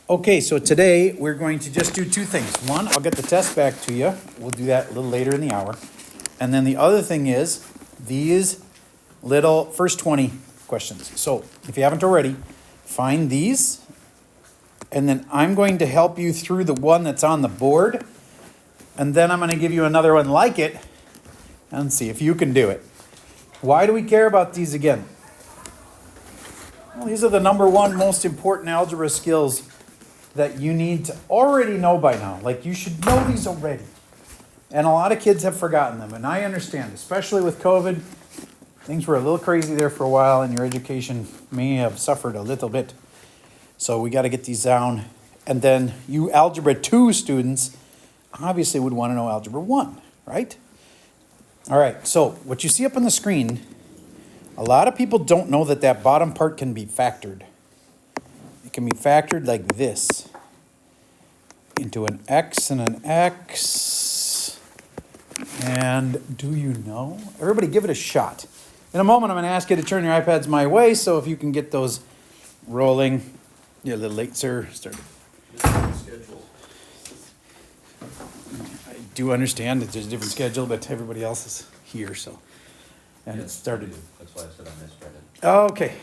Okay, so today we're going to just do two things. One, I'll get the test back to you. We'll do that a little later in the hour. And then the other thing is these little first 20 questions. So if you haven't already, find these. And then I'm going to help you through the one that's on the board. And then I'm going to give you another one like it and see if you can do it. Why do we care about these again? Well, these are the number one most important algebra skills that you need to already know by now. Like, you should know these already. And a lot of kids have forgotten them. And I understand, especially with COVID, things were a little crazy there for a while and your education may have suffered a little bit. So we got to get these down. And then you Algebra 2 students obviously would want to know Algebra 1, right? All right, so what you see up on the screen, a lot of people don't know that that bottom part can be factored. It can be factored like this, into an x and an x. And do you know? Everybody give it a shot. In a moment, I'm going to ask you to turn your iPads my way, so if you can get those rolling. You're a little late, sir. Start. Schedule. I do understand that there's a different schedule, but everybody else is here, so. And it started. That's why I said I misread it. Oh, okay.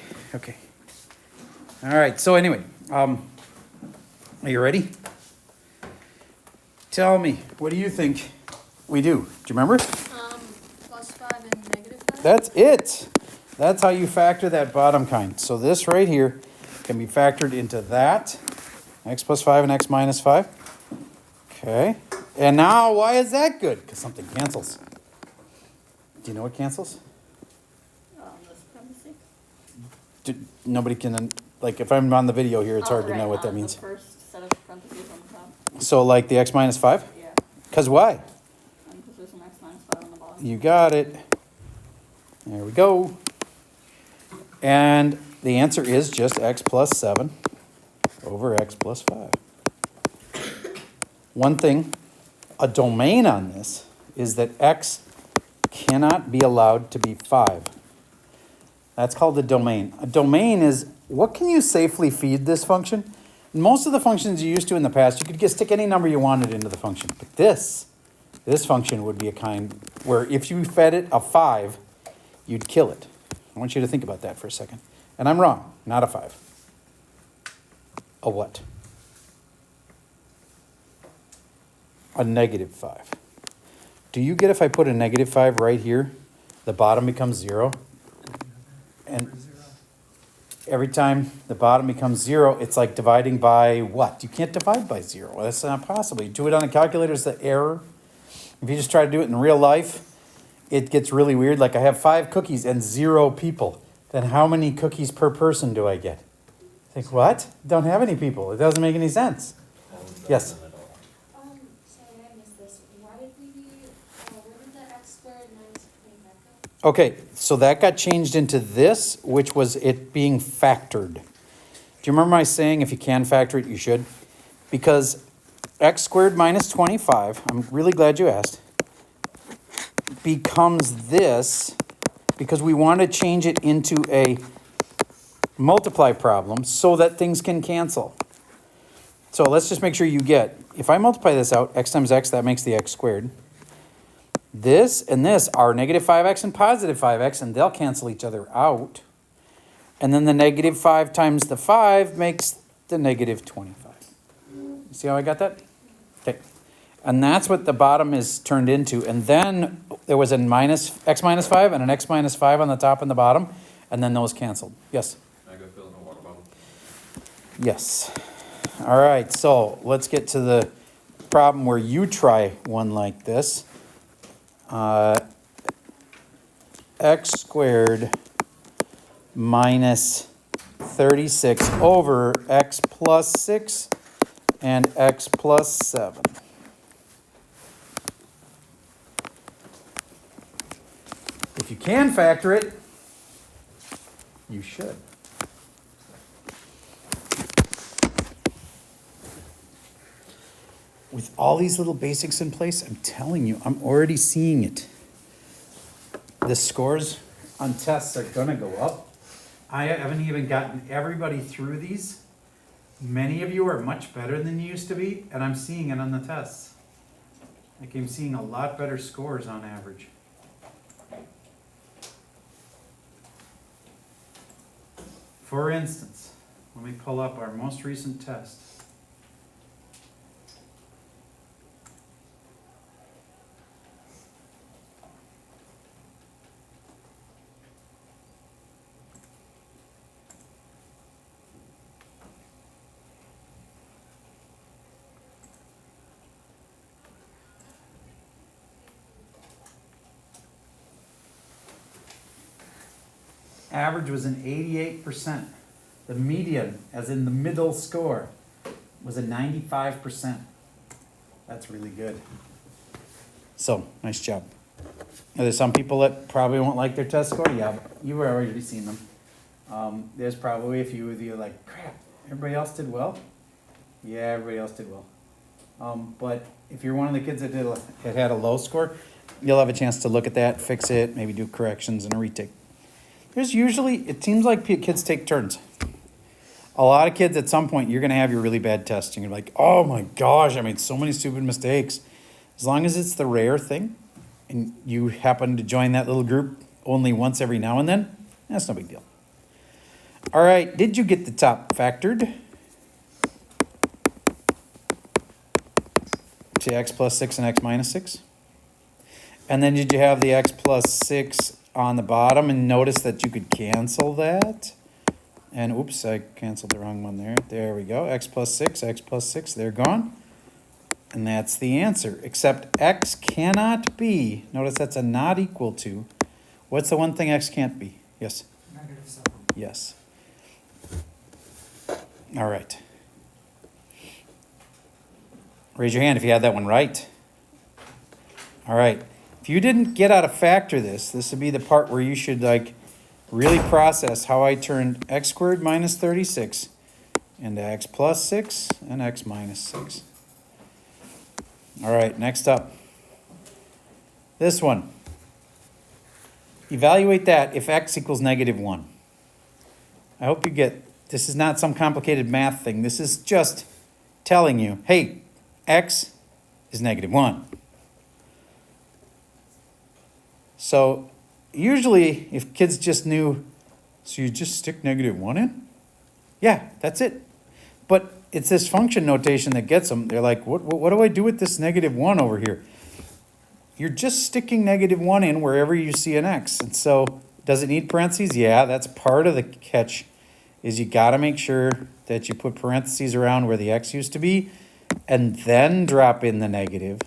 All right, so anyway, are you ready? Tell me, what do you think we do? Do you remember? +5 and -5. That's it. That's how you factor that bottom kind. So this right here can be factored into that, x plus 5 and x minus 5. Okay, and now why is that good? Because something cancels. Do you know what cancels? The supremacy. Nobody can, like, if I'm on the video here, it's hard to know what that means. The first set of parentheses on the top. So like the x minus 5? Yeah. Because why? Because there's an x minus 5 on the bottom. You got it. There we go. And the answer is just x plus 7 over x plus 5. One thing, a domain on this is that x cannot be allowed to be 5. That's called a domain. A domain is, what can you safely feed this function? Most of the functions you used to in the past, you could just stick any number you wanted into the function. But this function would be a kind where if you fed it a 5, you'd kill it. I want you to think about that for a second. And I'm wrong, not a 5. A what? A -5. Do you get if I put a -5 right here, the bottom becomes 0? And every time the bottom becomes 0, it's like dividing by what? You can't divide by 0. Well, that's not possible. You do it on a calculator, it's the error. If you just try to do it in real life, it gets really weird. Like I have 5 cookies and 0 people. Then how many cookies per person do I get? Think, what? Don't have any people. It doesn't make any sense. Yes? Sorry, I missed this. Where did the x squared minus 25 go? Okay, so that got changed into this, which was it being factored. Do you remember my saying if you can factor it, you should? Because x squared minus 25, I'm really glad you asked, becomes this because we want to change it into a multiply problem so that things can cancel. So let's just make sure you get, if I multiply this out, x times x, that makes the x squared. This and this are -5x and +5x, and they'll cancel each other out. And then the -5 times the 5 makes the -25. See how I got that? Okay. And that's what the bottom is turned into. And then there was a x minus 5 and an x minus 5 on the top and the bottom, and then those canceled. Yes? I go fill in a water bottle. Yes. All right, so let's get to the problem where you try one like this. X squared minus 36 over x plus 6 and x plus 7. If you can factor it, you should. With all these little basics in place, I'm telling you, I'm already seeing it. The scores on tests are gonna go up. I haven't even gotten everybody through these Many of you are much better than you used to be, and I'm seeing it on the tests. Like I'm seeing a lot better scores on average. For instance, let me pull up our most recent test. Average was an 88%. The median, as in the middle score, was a 95%. That's really good. So, nice job. Now, there's some people that probably won't like their test score. Yeah, you've already seen them. There's probably a few of you like, crap, everybody else did well? Yeah, everybody else did well. But if you're one of the kids that had a low score, you'll have a chance to look at that, fix it, maybe do corrections and a retake. There's usually, it seems like kids take turns. A lot of kids at some point, you're going to have your really bad test. And you're like, oh my gosh, I made so many stupid mistakes. As long as it's the rare thing, and you happen to join that little group only once every now and then, that's no big deal. All right, did you get the top factored? To x plus 6 and x minus 6? And then did you have the x plus 6 on the bottom, and notice that you could cancel that? And oops, I canceled the wrong one there. There we go, x plus 6, they're gone. And that's the answer, except x cannot be, notice that's a not equal to. What's the one thing x can't be? Yes? -7. Yes. All right. Raise your hand if you had that one right. All right. If you didn't get how to factor this, this would be the part where you should like really process how I turned x squared minus 36 into x plus 6 and x minus 6. All right, next up. This one. Evaluate that if x equals -1. I hope you get, this is not some complicated math thing. This is just telling you, hey, x is -1. So usually if kids just knew, so you just stick -1 in? Yeah, that's it. But it's this function notation that gets them. They're like, what do I do with this -1 over here? You're just sticking -1 in wherever you see an x. And so does it need parentheses? Yeah, that's part of the catch, is you got to make sure that you put parentheses around where the x used to be and then drop in the negative.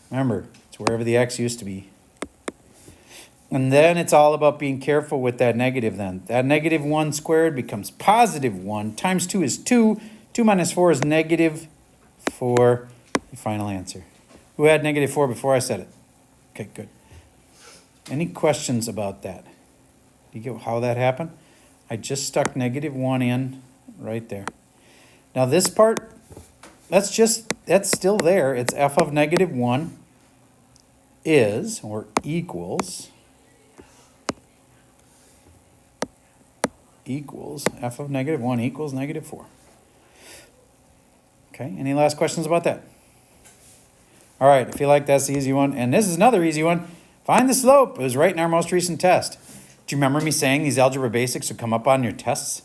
Remember, it's wherever the x used to be. And then it's all about being careful with that negative then. That -1 squared becomes +1. Times 2 is 2. 2 minus 4 is -4. The final answer. Who had -4 before I said it? Okay, good. Any questions about that? Do you get how that happened? I just stuck -1 in right there. Now this part, that's still there. It's f of -1 is, or equals f of -1 equals -4. Okay, any last questions about that? All right, I feel like that's the easy one. And this is another easy one. Find the slope. It was right in our most recent test. Do you remember me saying these algebra basics would come up on your tests?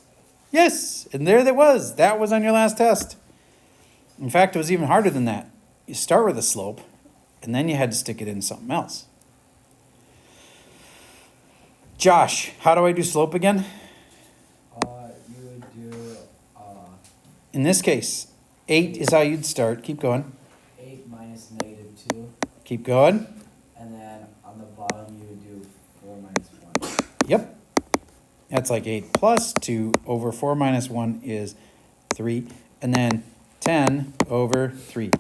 Yes, and there that was. That was on your last test. In fact, it was even harder than that. You start with a slope, and then you had to stick it in something else. Josh, how do I do slope again? You would do In this case, 8 is how you'd start. Keep going. 8 minus -2, Keep going. and then on the bottom you would do 4 minus 1. Yep. That's like 8 plus 2 over 4 minus 1 is 3. And then 10 over 3.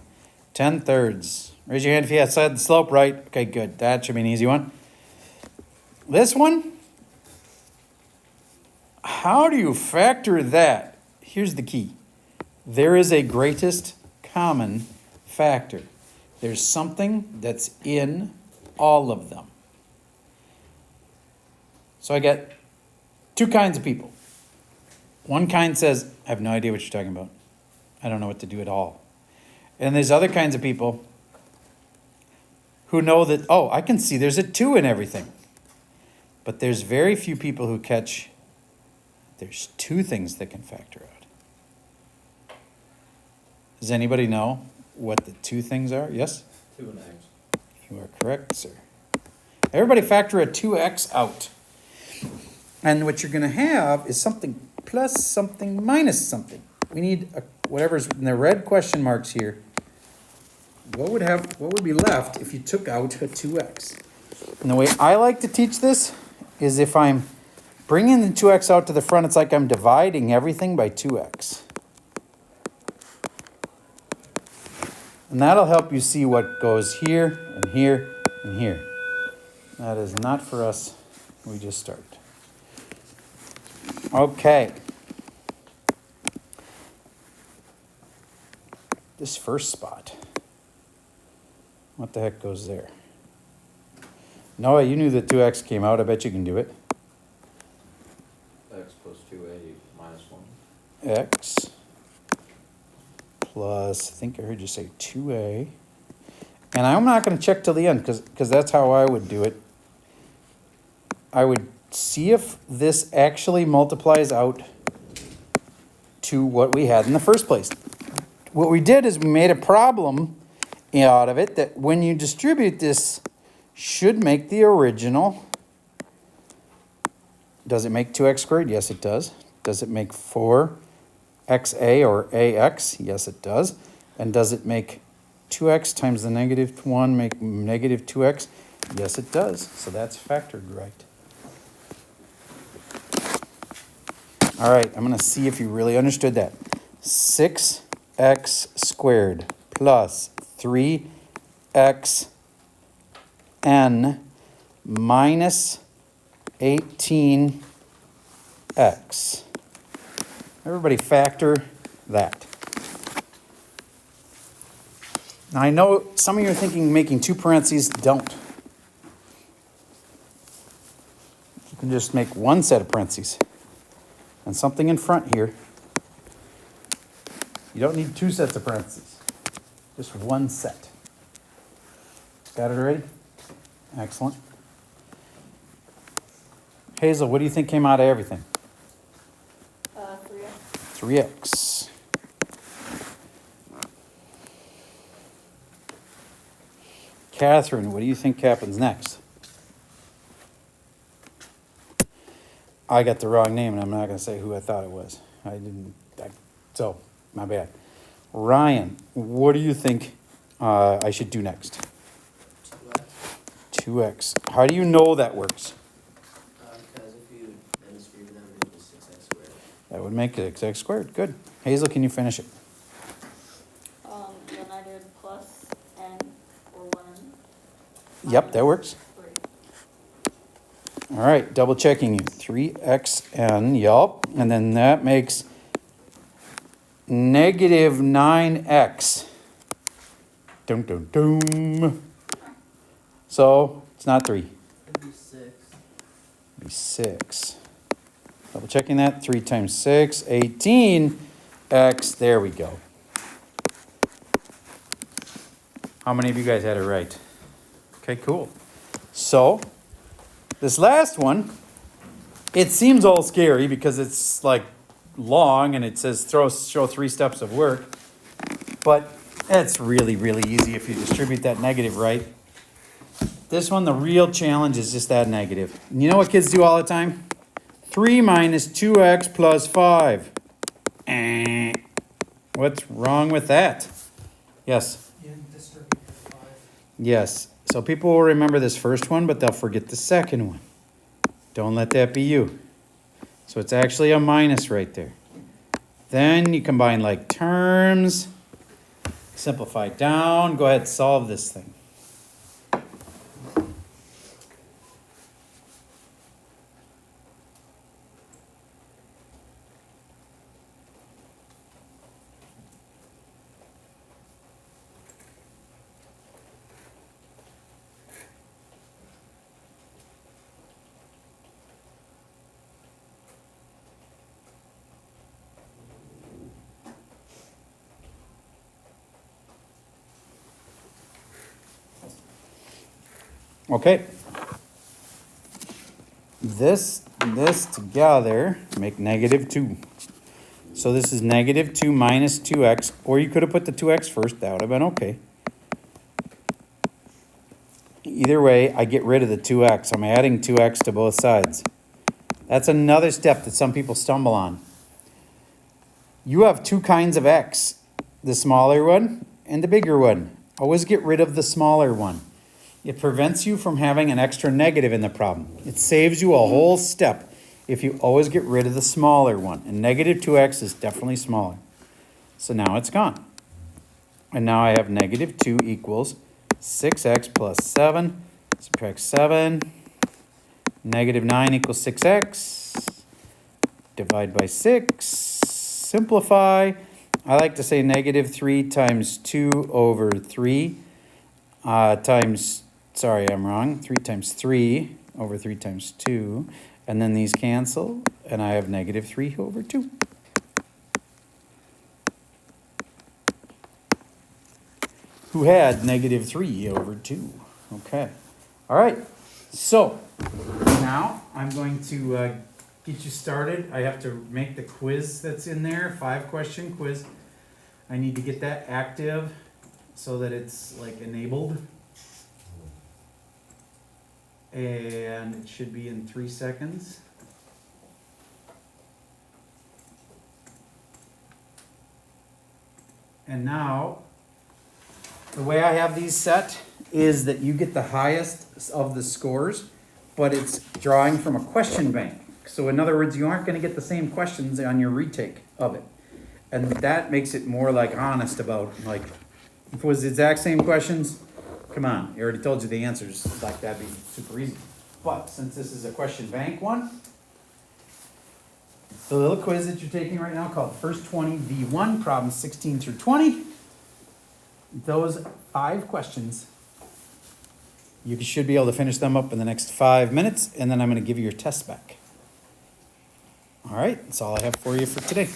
10 thirds. Raise your hand if you had said the slope right. Okay, good. That should be an easy one. This one, how do you factor that? Here's the key. There is a greatest common factor. There's something that's in all of them. So I get two kinds of people. One kind says, I have no idea what you're talking about. I don't know what to do at all. And there's other kinds of people who know that, oh, I can see there's a 2 in everything. But there's very few people who catch there's 2 things that can factor out. Does anybody know what the 2 things are? Yes? 2 and X. You are correct, sir. Everybody factor a 2x out. And what you're going to have is something plus something minus something. We need whatever's in the red question marks here. What would be left if you took out a 2x? And the way I like to teach this is if I'm bringing the 2x out to the front, it's like I'm dividing everything by 2x. And that'll help you see what goes here and here and here. That is not for us. We just started. Okay. This first spot. What the heck goes there? Noah, you knew that 2x came out. I bet you can do it. X plus 2A minus 1. X plus, I think I heard you say 2a. And I'm not going to check till the end because that's how I would do it. I would see if this actually multiplies out to what we had in the first place. What we did is we made a problem out of it that when you distribute this should make the original. Does it make 2x squared? Yes, it does. Does it make 4xa or ax? Yes, it does. And does it make 2x times the negative 1 make negative 2x? Yes, it does. So that's factored right. All right, I'm going to see if you really understood that. 6x squared plus 3xn minus 18x. Everybody factor that. Now I know some of you are thinking making 2 parentheses. Don't. You can just make 1 set of parentheses. And something in front here. You don't need 2 sets of parentheses. Just 1 set. Got it already? Excellent. Hazel, what do you think came out of everything? 3x. 3x. Catherine, what do you think happens next? I got the wrong name, and I'm not going to say who I thought it was. So, my bad. Ryan, what do you think I should do next? 2x. How do you know that works? Because if you then distribute them, it equals 6x squared. That would make it x squared. Good. Hazel, can you finish it? Then I did plus n or 1. Yep, that works. 3. All right, double checking you. 3xn, yup. And then that makes negative 9x. Dum, dum, dum. So, it's not 3. It'd be 6. It'd be 6. Double checking that. 3 times 6, 18x. There we go. How many of you guys had it right? Okay, cool. So, this last one, it seems all scary because it's like long and it says show 3 steps of work. But it's really, really easy if you distribute that negative right. This one, the real challenge is just that negative. And you know what kids do all the time? 3 minus 2x plus 5. What's wrong with that? Yes? You distribute 5. Yes. So people will remember this first one, but they'll forget the second one. Don't let that be you. So it's actually a minus right there. Then you combine like terms. Simplify down. Go ahead, solve this thing. Okay. This together make negative 2. So this is negative 2 minus 2x, or you could have put the 2x first, that would have been okay. Either way, I get rid of the 2x. I'm adding 2x to both sides. That's another step that some people stumble on. You have two kinds of x, the smaller one and the bigger one. Always get rid of the smaller one. It prevents you from having an extra negative in the problem. It saves you a whole step if you always get rid of the smaller one. And negative 2x is definitely smaller. So now it's gone. And now I have negative 2 equals 6x plus 7. Subtract 7. Negative 9 equals 6x. Divide by 6. Simplify. I like to say negative 3 times 2 over 3 times, sorry, I'm wrong. 3 times 3 over 3 times 2. And then these cancel, and I have negative 3 over 2. Who had negative 3 over 2. Okay. All right. So now I'm going to get you started. I have to make the quiz that's in there, 5-question quiz. I need to get that active so that it's like enabled. And it should be in 3 seconds. And now, the way I have these set is that you get the highest of the scores, but it's drawing from a question bank. So in other words, you aren't going to get the same questions on your retake of it. And that makes it more like honest about, like, if it was the exact same questions, come on, I already told you the answers, like that'd be super easy. But since this is a question bank one, the little quiz that you're taking right now called First 20 V1, problems 16 through 20, those 5 questions, you should be able to finish them up in the next 5 minutes, and then I'm going to give you your test back. All right, that's all I have for you for today.